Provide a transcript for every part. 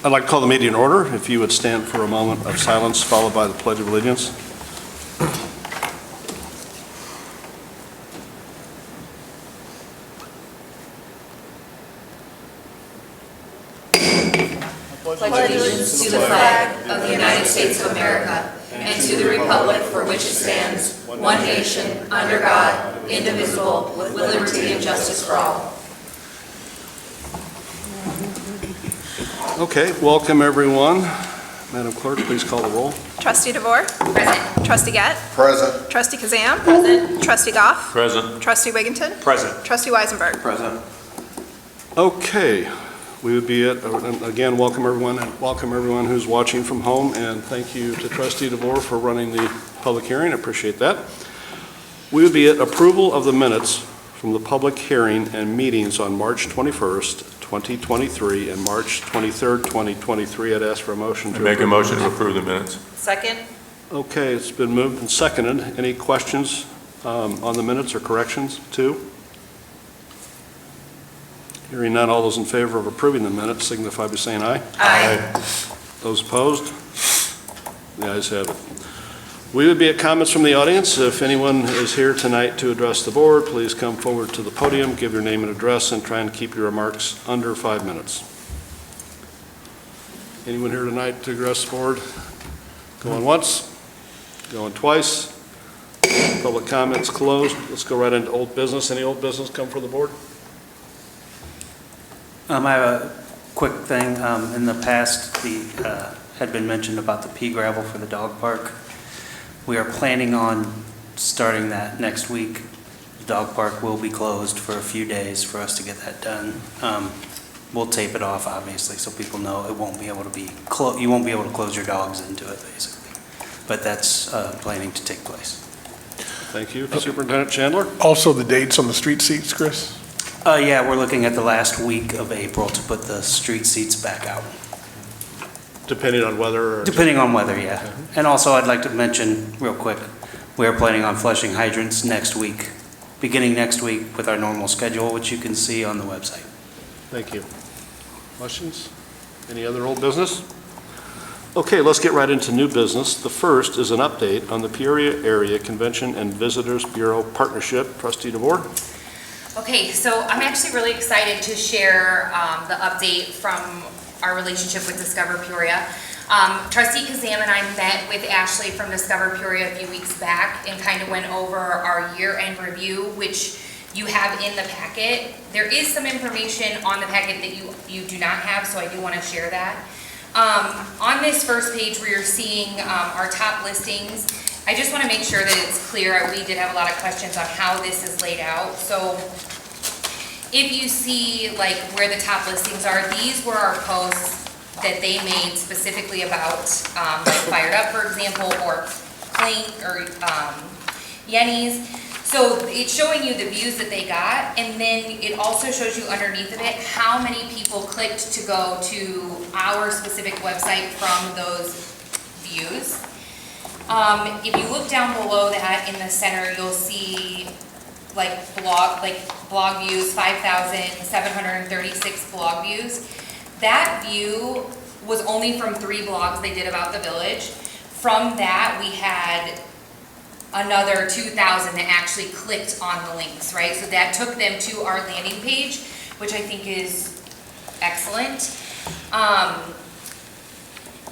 I'd like to call the meeting in order. If you would stand for a moment of silence, followed by the Pledge of Allegiance. Pledge allegiance to the flag of the United States of America and to the republic for which it stands, one nation, under God, indivisible, with liberty and justice for all. Okay, welcome everyone. Madam Clerk, please call the roll. Trustee DeVore? Present. Trustee Gett? Present. Trustee Kazam? Present. Trustee Goff? Present. Trustee Wigginton? Present. Trustee Weisenberg? Present. Okay, we would be again, welcome everyone, and welcome everyone who's watching from home, and thank you to Trustee DeVore for running the public hearing. I appreciate that. We would be at approval of the minutes from the public hearing and meetings on March 21st, 2023 and March 23rd, 2023. I'd ask for a motion to Make a motion to approve the minutes. Second. Okay, it's been moved and seconded. Any questions on the minutes or corrections to? Hearing none, all those in favor of approving the minutes signify by saying aye. Aye. Those opposed? The ayes have it. We would be at comments from the audience. If anyone is here tonight to address the board, please come forward to the podium, give your name and address, and try and keep your remarks under 5 minutes. Anyone here tonight to address the board? Going once, going twice. Public comments closed. Let's go right into old business. Any old business come for the board? I have a quick thing. In the past, had been mentioned about the pea gravel for the dog park. We are planning on starting that next week. The dog park will be closed for a few days for us to get that done. We'll tape it off, obviously, so people know it won't be able to be you won't be able to close your dogs into it, basically. But that's planning to take place. Thank you. Superintendent Chandler? Also the dates on the street seats, Chris? Yeah, we're looking at the last week of April to put the street seats back out. Depending on weather? Or Depending on weather, yeah. Okay. And also, I'd like to mention real quick, we are planning on flushing hydrants next week, beginning next week with our normal schedule, which you can see on the website. Thank you. Questions? Any other old business? Okay, let's get right into new business. The first is an update on the Peoria Area Convention and Visitors Bureau Partnership. Trustee DeVore? Okay, so I'm actually really excited to share the update from our relationship with Discover Peoria. Trustee Kazam and I met with Ashley from Discover Peoria a few weeks back and kind of went over our year-end review, which you have in the packet. There is some information on the packet that you do not have, so I do want to share that. On this first page where you're seeing our top listings, I just want to make sure that it's clear. We did have a lot of questions on how this is laid out. So if you see like where the top listings are, these were our posts that they made specifically about like Fired Up, for example, or Clink or Yenny's. So it's showing you the views that they got, and then it also shows you underneath of it how many people clicked to go to our specific website from those views. If you look down below that in the center, you'll see blog views, 5,736 blog views. That view was only from 3 blogs they did about the village. From that, we had another 2,000 that actually clicked on the links, right? So that took them to our landing page, which I think is excellent.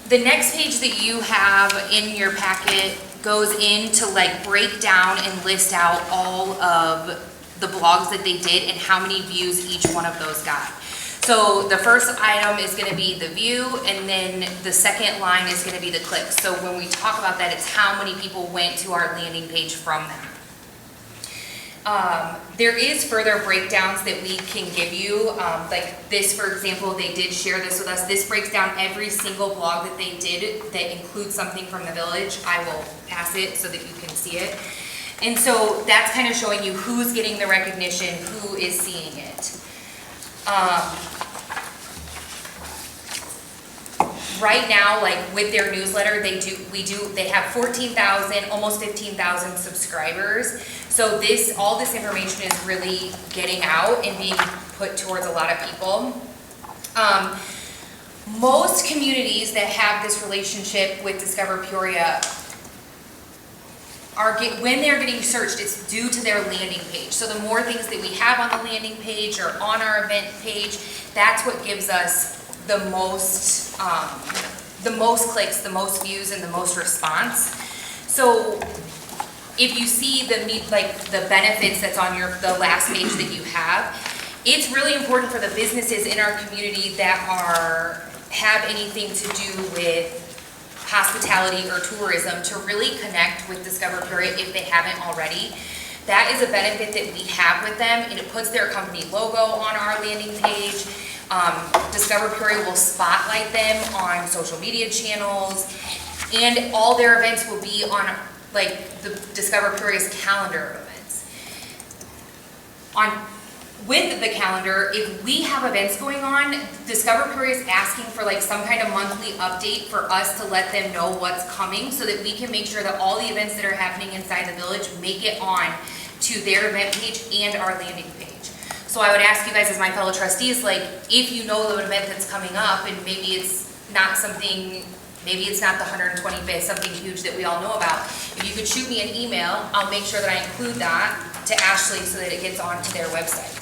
The next page that you have in your packet goes in to like break down and list out all of the blogs that they did and how many views each one of those got. So the first item is going to be the view, and then the second line is going to be the clicks. So when we talk about that, it's how many people went to our landing page from that. There is further breakdowns that we can give you. Like this, for example, they did share this with us. This breaks down every single blog that they did that includes something from the village. I will pass it so that you can see it. And so that's kind of showing you who's getting the recognition, who is seeing it. Right now, like with their newsletter, they have 14,000, almost 15,000 subscribers. So all this information is really getting out and being put towards a lot of people. most communities that have this relationship with Discover Peoria when they're getting searched, it's due to their landing page. So the more things that we have on the landing page or on our event page, that's what gives us the most clicks, the most views, and the most response. So if you see the benefits that's on the last page that you have, it's really important for the businesses in our community that have anything to do with hospitality or tourism to really connect with Discover Peoria if they haven't already. That is a benefit that we have with them, and it puts their company logo on our landing page. Discover Peoria will spotlight them on social media channels, and all their events will be on the Discover Peoria's calendar of events. With the calendar, if we have events going on, Discover Peoria is asking for some kind of monthly update for us to let them know what's coming so that we can make sure that all the events that are happening inside the village make it on to their event page and our landing page. So I would ask you guys as my fellow trustees, if you know the event that's coming up and maybe it's not the 125th, something huge that we all know about, if you could shoot me an email, I'll make sure that I include that to Ashley so that it gets onto their website.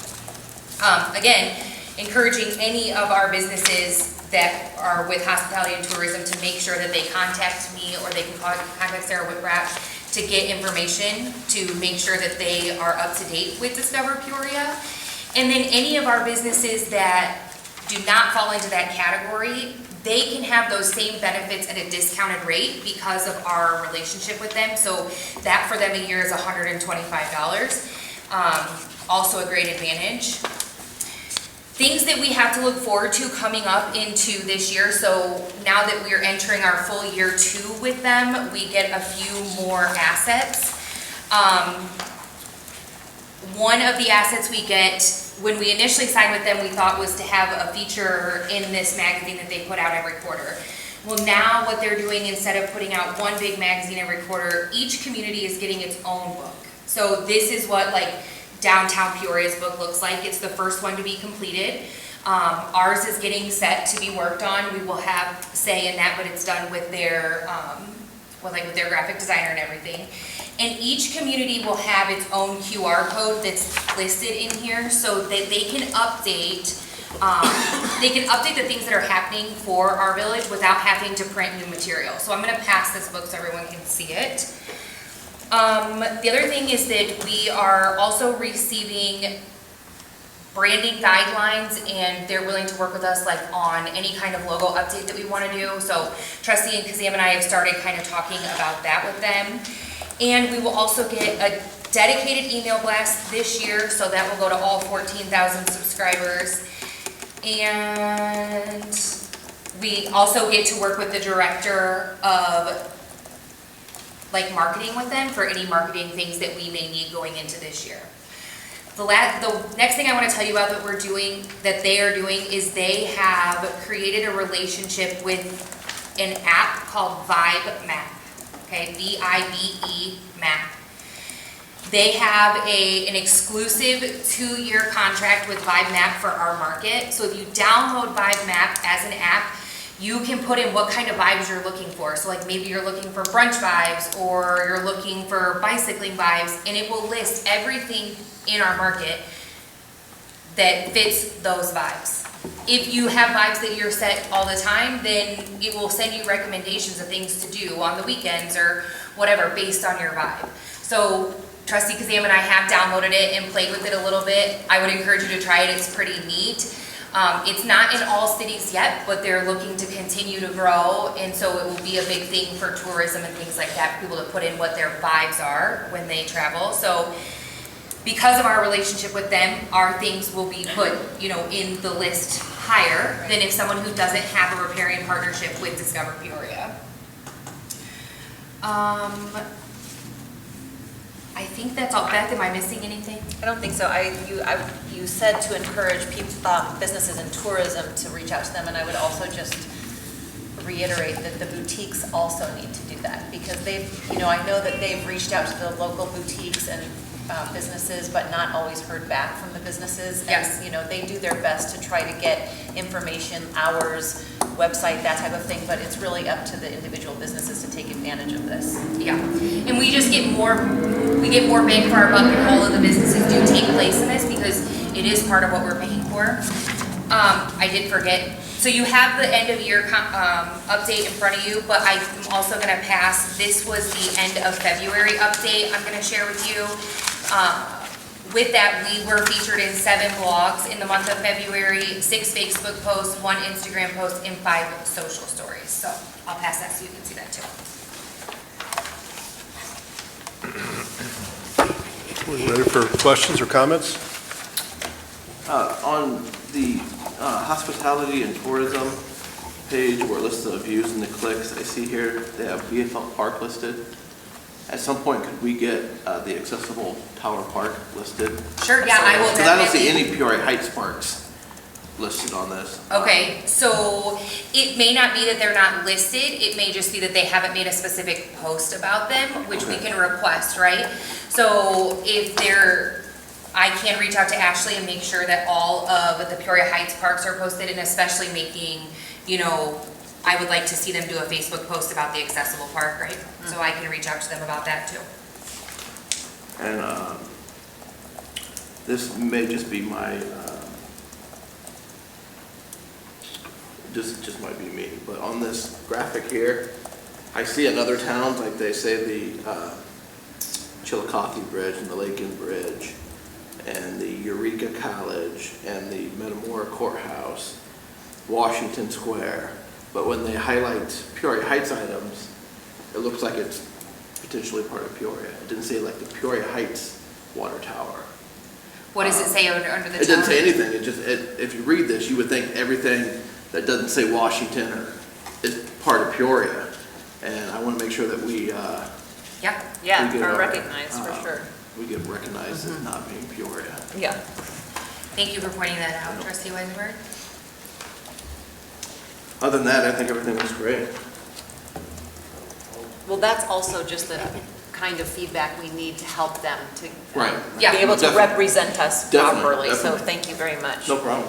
Again, encouraging any of our businesses that are with hospitality and tourism to make sure that they contact me or they can contact Sarah Whitbrat to get information to make sure that they are up to date with Discover Peoria. And then any of our businesses that do not fall into that category, they can have those same benefits at a discounted rate because of our relationship with them. So that for them a year is $125. Also a great advantage. Things that we have to look forward to coming up into this year. So now that we are entering our full year 2 with them, we get a few more assets. One of the assets we get, when we initially signed with them, we thought was to have a feature in this magazine that they put out every quarter. Well, now what they're doing, instead of putting out one big magazine every quarter, each community is getting its own book. So this is what Downtown Peoria's book looks like. It's the first one to be completed. Ours is getting set to be worked on. We will have say in that, but it's done with their with their graphic designer and everything. And each community will have its own QR code that's listed in here so that they can update the things that are happening for our village without having to print new material. So I'm going to pass this book so everyone can see it. The other thing is that we are also receiving branding guidelines, and they're willing to work with us on any kind of logo update that we want to do. So Trustee Kazam and I have started kind of talking about that with them. And we will also get a dedicated email blast this year, so that will go to all 14,000 subscribers. And we also get to work with the director of marketing with them for any marketing things that we may need going into this year. The next thing I want to tell you about that they are doing is they have created a relationship with an app called Vibe Map. Okay, VIBE Map. They have an exclusive 2-year contract with Vibe Map for our market. So if you download Vibe Map as an app, you can put in what kind of vibes you're looking for. So maybe you're looking for brunch vibes or you're looking for bicycling vibes, and it will list everything in our market that fits those vibes. If you have vibes that you're set all the time, then it will send you recommendations of things to do on the weekends or whatever based on your vibe. So Trustee Kazam and I have downloaded it and played with it a little bit. I would encourage you to try it. It's pretty neat. It's not in all cities yet, but they're looking to continue to grow, and so it will be a big thing for tourism and things like that, for people to put in what their vibes are when they travel. So because of our relationship with them, our things will be put, in the list higher than if someone who doesn't have a riparian partnership with Discover Peoria. I think that's all. Beth, am I missing anything? I don't think so. You said to encourage people, businesses in tourism to reach out to them, and I would also just reiterate that the boutiques also need to do that, because I know that they've reached out to the local boutiques and businesses, but not always heard back from the businesses. Yes. And, they do their best to try to get information, hours, website, that type of thing, but it's really up to the individual businesses to take advantage of this. Yeah, and we just get more bang for our buck, and all of the businesses do take place in this because it is part of what we're paying for. I did forget, so you have the end of year update in front of you, but I'm also gonna pass, this was the end of February update I'm gonna share with you. With that, we were featured in 7 blogs in the month of February, 6 Facebook posts, 1 Instagram post, and 5 social stories. So I'll pass that so you can see that too. We're ready for questions or comments? On the hospitality and tourism page where it lists the views and the clicks, I see here they have BFL Park listed. At some point, could we get the accessible Tower Park listed? Sure, yeah, I will Because I don't see definitely. any Peoria Heights parks listed on this. Okay, so it may not be that they're not listed, it may just be that they haven't made a specific post about them, which we can request, right? So if I can reach out to Ashley and make sure that all of the Peoria Heights parks are posted, and especially making, I would like to see them do a Facebook post about the accessible park, right? So I can reach out to them about that too. And this may just be my, just might be me, but on this graphic here, I see in other towns, like they say the Chillicothe Bridge and the Lakin Bridge and the Eureka College and the Metamora Courthouse, Washington Square, but when they highlight Peoria Heights items, it looks like it's potentially part of Peoria. It didn't say like the Peoria Heights water tower. What does it say under the It didn't tower? say anything. It just, if you read this, you would think everything that doesn't say Washington is part of Peoria. And I want to make sure that we, Yeah, Yeah, We get are our, recognized for sure. we get recognized as not being Peoria. Yeah. thank you for pointing that out, Trustee Weisenberg. Other than that, I think everything was great. Well, that's also just the kind of feedback we need to help them to Right. Yeah. be able to Definitely. represent us Definitely, properly. So definitely. thank you very much. No problem.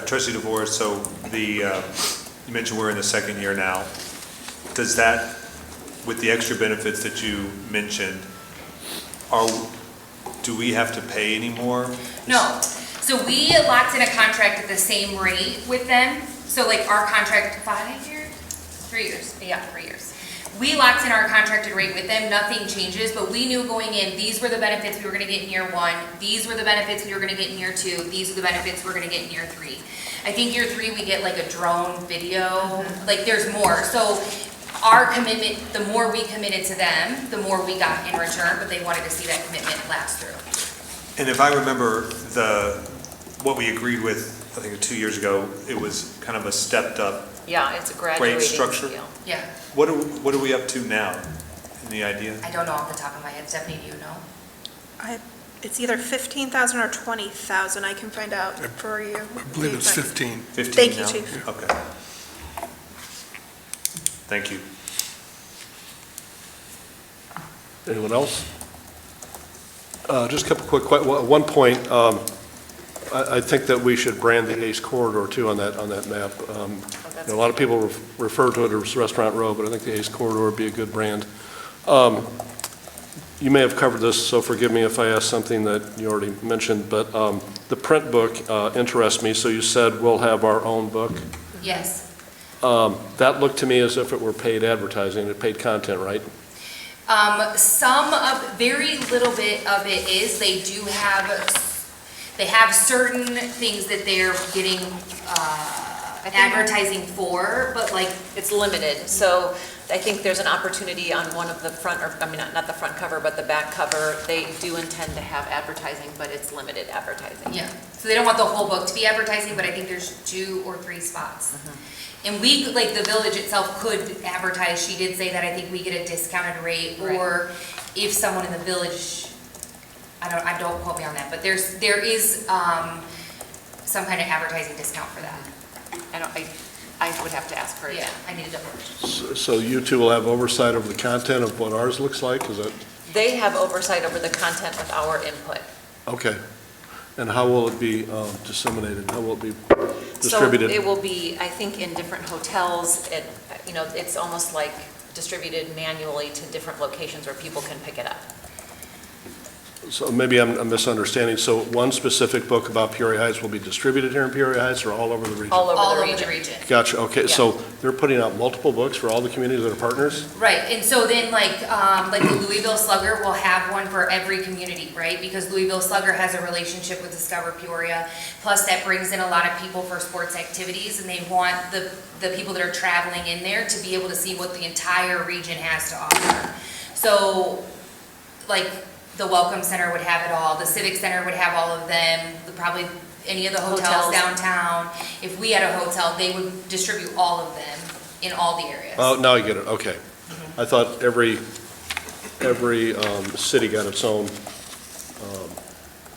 Trustee DeVore, so you mentioned we're in the second year now. Does that, with the extra benefits that you mentioned, do we have to pay any more? No, so we locked in a contract at the same rate with them. So like our contract, 5 years? 3 years, yeah, 3 years. We locked in our contracted rate with them, nothing changes, but we knew going in, these were the benefits we were gonna get in year 1, these were the benefits we were gonna get in year 2, these are the benefits we're gonna get in year 3. I think year 3, we get like a drone video, like there's more. So our commitment, the more we committed to them, the more we got in return, but they wanted to see that commitment last through. And if I remember what we agreed with, I think 2 years ago, it was kind of a stepped up. Yeah, it's a graduating structure. scale. Yeah, What are we up to now? Any idea? I don't know off the top of my head, Stephanie, do you know? It's either 15,000 or 20,000. I can find out for you. I believe it's 15. 15 Thank you, now? Chief. Okay. Thank you. Anyone else? Just a couple quick, one point, I think that we should brand the ACE corridor too on that map. A lot of people refer to it as Restaurant Row, but I think the ACE corridor would be a good brand. You may have covered this, so forgive me if I ask something that you already mentioned, but the print book interests me. So you said we'll have our own book. Yes. That looked to me as if it were paid advertising, paid content, right? Very little bit of it is, they have certain things that they're getting advertising for, but like, It's limited, so I think there's an opportunity on one of the front, or, I mean, not the front cover, but the back cover. They do intend to have advertising, but it's limited advertising. yeah. So they don't want the whole book to be advertising, but I think there's 2 or 3 spots. And we, like the village itself could advertise, she did say that I think we get a discounted rate, or if someone in the village, I don't quote me on that, but there is some kind of advertising discount for that. I would have to ask her. Yeah, I need to double check. So you two will have oversight over the content of what ours looks like, is that, They have oversight over the content with our input. okay. And how will it be disseminated? How will it be? distributed? So it will be, I think, in different hotels, it's almost like distributed manually to different locations where people can pick it up. So maybe I'm misunderstanding. So one specific book about Peoria Heights will be distributed here in Peoria Heights or all over the region? All All over over the the region. region. Gotcha, okay. Yeah. So they're putting out multiple books for all the communities that are partners? Right, and so then like the Louisville Slugger will have one for every community, right? Because Louisville Slugger has a relationship with Discover Peoria. Plus that brings in a lot of people for sports activities and they want the people that are traveling in there to be able to see what the entire region has to offer. So like the Welcome Center would have it all, the Civic Center would have all of them, probably any of the hotels downtown. If we had a hotel, they would distribute all of them in all the areas. Oh, now I get it, okay. I thought every city got its own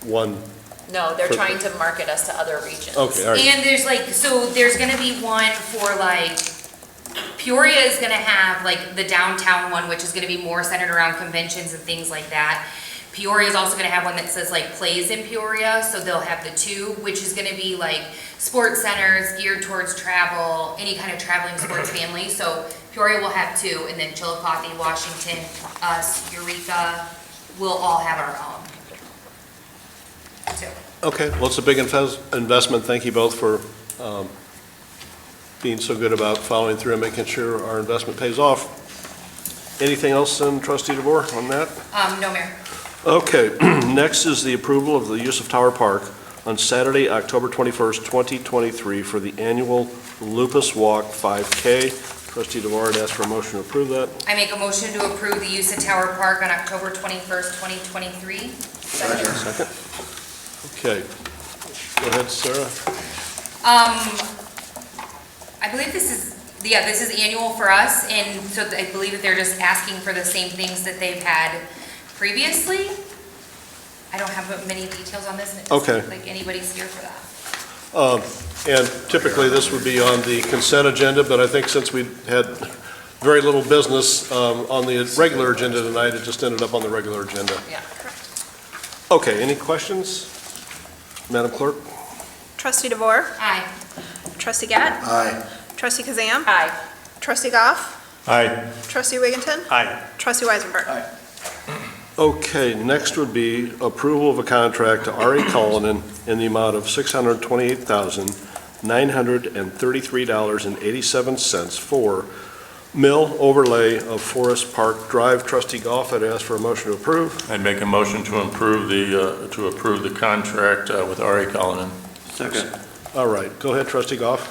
one. No, they're trying to market us to other regions. Okay, all right. And there's like, so there's gonna be one for like, Peoria is gonna have like the downtown one, which is gonna be more centered around conventions and things like that. Peoria is also gonna have one that says like plays in Peoria, so they'll have the two, which is gonna be like sports centers geared towards travel, any kind of traveling sports family. So Peoria will have two, and then Chillicothe, Washington, us, Eureka, we'll all have our own. Two. Okay, well, it's a big investment. Thank you both for being so good about following through and making sure our investment pays off. Anything else, Trustee DeVore, on that? No, Mayor. Okay, next is the approval of the use of Tower Park on Saturday, October 21st, 2023 for the annual Lupus Walk 5K. Trustee DeVore had asked for a motion to approve that. I make a motion to approve the use of Tower Park on October 21st, 2023. Second. Okay. Go ahead, Sarah. I believe this is annual for us, and so I believe that they're just asking for the same things that they've had previously. I don't have many details on this, and it doesn't Okay. look like anybody's here for that. And typically, this would be on the consent agenda, but I think since we had very little business on the regular agenda tonight, it just ended up on the regular agenda. Yeah. Okay, any questions? Madam Clerk? Trustee DeVore, Aye. Trustee Gatt, Aye. Trustee Kazam, Aye. Trustee Goff, Aye. Trustee Wigginton, Aye. Trustee Weisenberg. Okay, next would be approval of a contract to R.A. Cullinan in the amount of $628,933.87 for mill overlay of Forest Park Drive. Trustee Goff, I'd ask for a motion to approve. I'd make a motion to approve the contract with R.A. Cullinan. Second. All right, go ahead, Trustee Goff.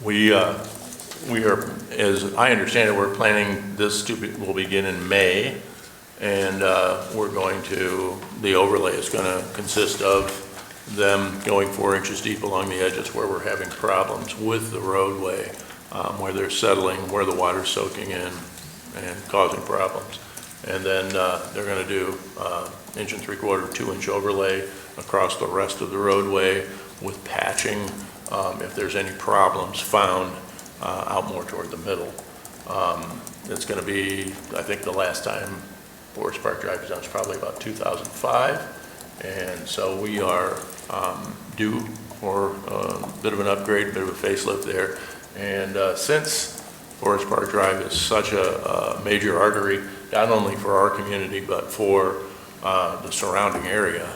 We are, as I understand it, we're planning this will begin in May, and the overlay is going to consist of them going 4 inches deep along the edges where we're having problems with the roadway, where they're settling, where the water's soaking in and causing problems. And then they're going to do 1 3/4, 2 inch overlay across the rest of the roadway with patching if there's any problems found out more toward the middle. It's going to be, I think the last time Forest Park Drive was done was probably about 2005. And so we are due for a bit of an upgrade, a bit of a facelift there. And since Forest Park Drive is such a major artery, not only for our community, but for the surrounding area,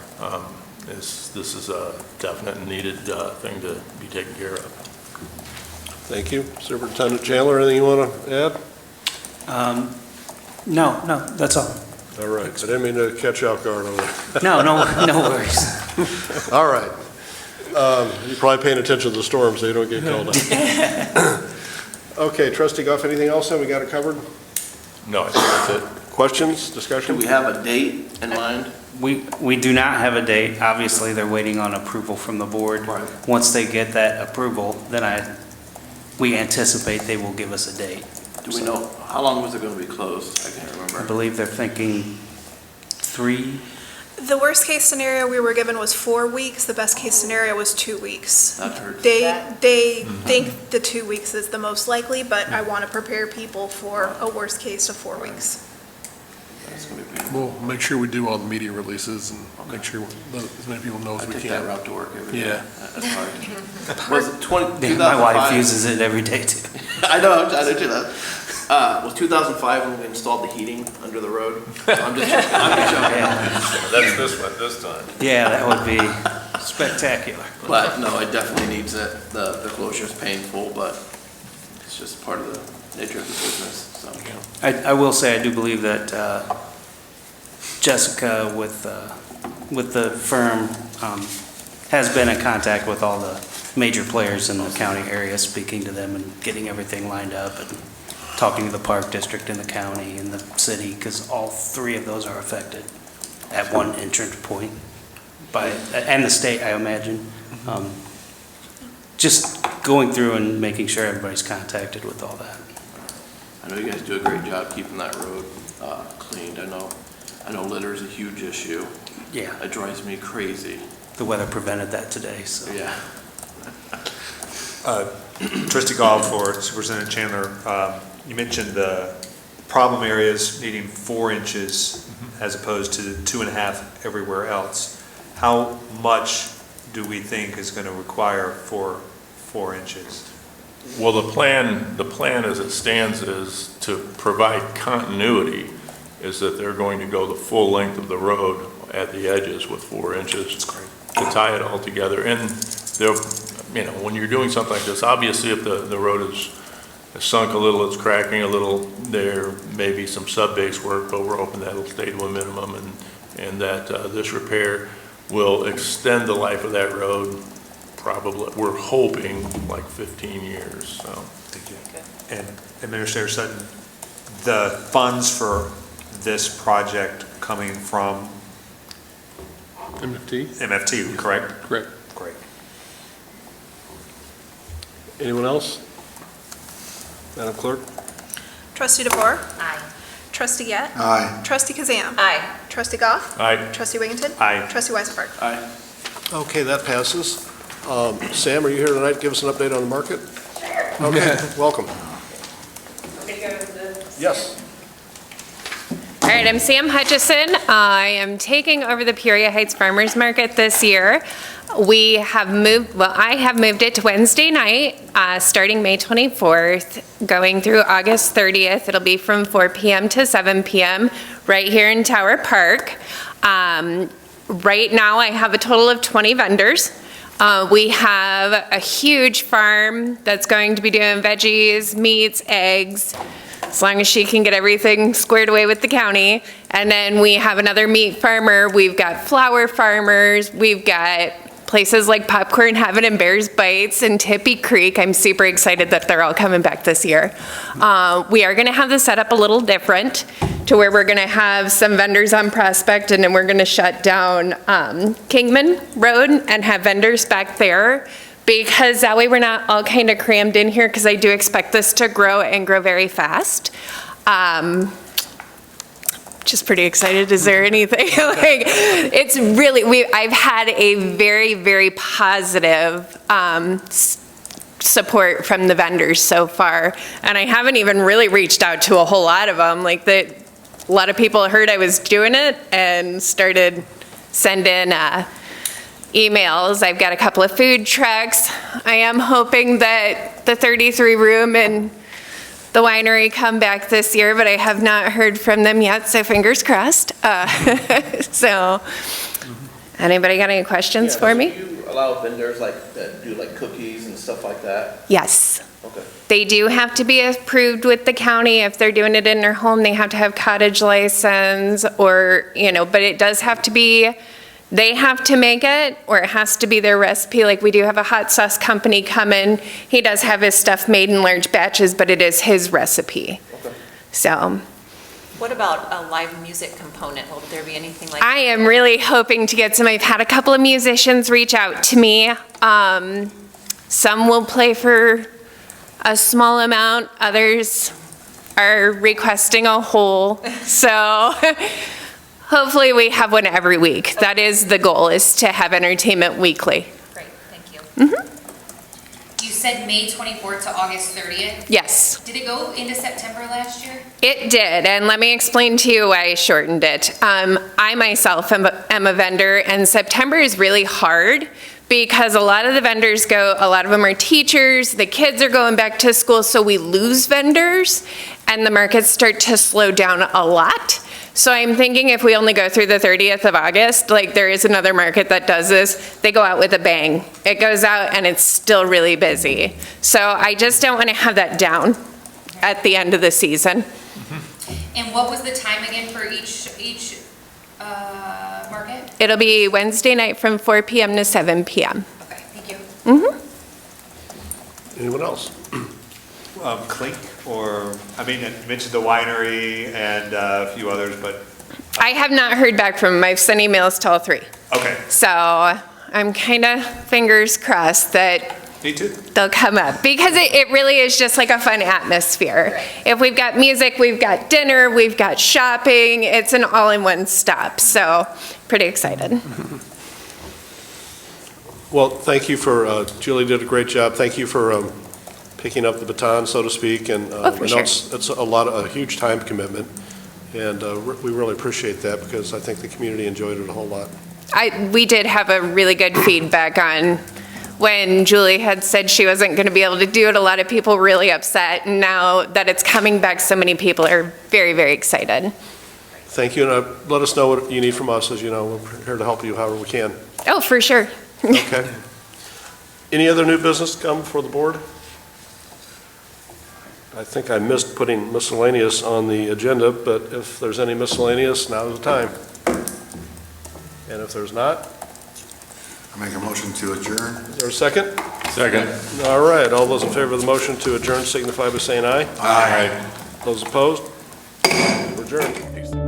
this is a definite and needed thing to be taken care of. Thank you. Superintendent Chandler, anything you want to add? No, that's all. All right, I didn't mean to catch you off guard on that. No worries. All right. You're probably paying attention to the storms so you don't get called out. Okay, Trustee Goff, anything else that we got it covered? No, I think that's it. Questions, Do discussion? we have a date in mind? We do not have a date. Obviously, they're waiting on approval from the board. Right. Once they get that approval, then we anticipate they will give us a date. Do we know, how long was it going to be closed? I can't I remember. believe they're thinking 3. The worst case scenario we were given was 4 weeks. The best case scenario was 2 weeks. That hurts. They think the 2 weeks is the most likely, but I want to prepare people for a worst case of 4 weeks. That's gonna be big. We'll make sure we do all the media releases and make sure as many people know I as we take that can. route to work every day. Yeah. That's hard. Was it 2005? My wife uses it every day too. I know, I do that. Was 2005 when we installed the heating under the road? I'm just joking. That's this one, this time. Yeah, that would be spectacular. But no, it definitely needs it. The closure's painful, but it's just part of the nature of the business, so. I will say, I do believe that Jessica with the firm has been in contact with all the major players in the county area, speaking to them and getting everything lined up and talking to the park district and the county and the city, because all three of those are affected at one entrance point and the state, I imagine. Just going through and making sure everybody's contacted with all that. I know you guys do a great job keeping that road cleaned. I know litter is a huge issue. Yeah, It drives me crazy. the weather prevented that today, so. Yeah. Trustee Goff or Superintendent Chandler, you mentioned the problem areas needing 4 inches as opposed to 2.5 everywhere else. How much do we think is going to require for 4 inches? Well, the plan as it stands is to provide continuity, is that they're going to go the full length of the road at the edges with 4 inches. That's great. To tie it all together. And they'll, when you're doing something like this, obviously if the road is sunk a little, it's cracking a little, there may be some sub-base work, but we're hoping that'll stay to a minimum and that this repair will extend the life of that road probably, we're hoping, like 15 years, so. Thank you. And Administrator Sutton, the funds for this project coming from MFT? MFT, correct? Correct. Great. Anyone else? Madam Clerk? Trustee DeVore? Aye. Trustee Yett? Aye. Trustee Kazam? Aye. Trustee Goff? Aye. Trustee Wigginton? Aye. Trustee Weisenberg? Aye. Okay, that passes. Sam, are you here tonight to give us an update on the market? Okay, welcome. Yes. All right, I'm Sam Hutchison. I am taking over the Peoria Heights Farmers Market this year. I have moved it to Wednesday night, starting May 24th, going through August 30th. It'll be from 4 p.m. to 7 p.m. right here in Tower Park. Right now, I have a total of 20 vendors. We have a huge farm that's going to be doing veggies, meats, eggs, as long as she can get everything squared away with the county. And then we have another meat farmer. We've got flower farmers. We've got places like Popcorn Heaven and Bears Bites and Tippy Creek. I'm super excited that they're all coming back this year. We are going to have the setup a little different to where we're going to have some vendors on Prospect, and then we're going to shut down Kingman Road and have vendors back there, because that way we're not all kind of crammed in here, because I do expect this to grow and grow very fast. Just pretty excited. Is there anything? It's really, I've had a very, very positive support from the vendors so far. And I haven't even really reached out to a whole lot of them. A lot of people heard I was doing it and started sending emails. I've got a couple of food trucks. I am hoping that the 33 room and the winery come back this year, but I have not heard from them yet, so fingers crossed. So, anybody got any questions for me? Do you allow vendors that do cookies and stuff like that? Yes. Okay. They do have to be approved with the county. If they're doing it in their home, they have to have cottage license or, but it does have to be, they have to make it, or it has to be their recipe. We do have a hot sauce company come in. He does have his stuff made in large batches, but it is his recipe. Okay. So. What about a live music component? Will there be anything like? I am really hoping to get some. I've had a couple of musicians reach out to me. Some will play for a small amount. Others are requesting a whole. So. Hopefully we have one every week. That is the goal, is to have entertainment weekly. Great, thank you. Mm-hmm. you said May 24th to August 30th. Yes. Did it go into September last year? It did, and let me explain to you why I shortened it. I myself am a vendor, and September is really hard because a lot of the vendors a lot of them are teachers, the kids are going back to school, so we lose vendors, and the markets start to slow down a lot. So I'm thinking if we only go through the 30th of August, like there is another market that does this, they go out with a bang. It goes out and it's still really busy. So I just don't want to have that down at the end of the season. And what was the time again for each market? It'll be Wednesday night from 4 p.m. to 7 p.m. Okay, thank you. Anyone else? Clink, or, I mean, you mentioned the winery and a few others, but, I have not heard back from them. I've sent emails to all three. okay, So I'm kind of fingers crossed that me too. they'll come up because it really is just like a fun atmosphere. Right. If we've got music, we've got dinner, we've got shopping, it's an all-in-one stop. So pretty excited. Well, thank you for, Julie did a great job. Thank you for picking up the baton, so to speak. And Oh, for I know sure. it's a huge time commitment. And we really appreciate that because I think the community enjoyed it a whole lot. We did have a really good feedback on when Julie had said she wasn't going to be able to do it. A lot of people really upset. And now that it's coming back, so many people are very, very excited. Thank you, and let us know what you need from us. As you know, we're here to help you however we can. Oh, for sure. Okay. Any other new business to come before the board? I think I missed putting miscellaneous on the agenda, but if there's any miscellaneous, now's the time. And if there's not, I make a motion to adjourn. is there a second? Second. All right, all those in favor of the motion to adjourn signify by saying aye. Aye. Those opposed? We're adjourned.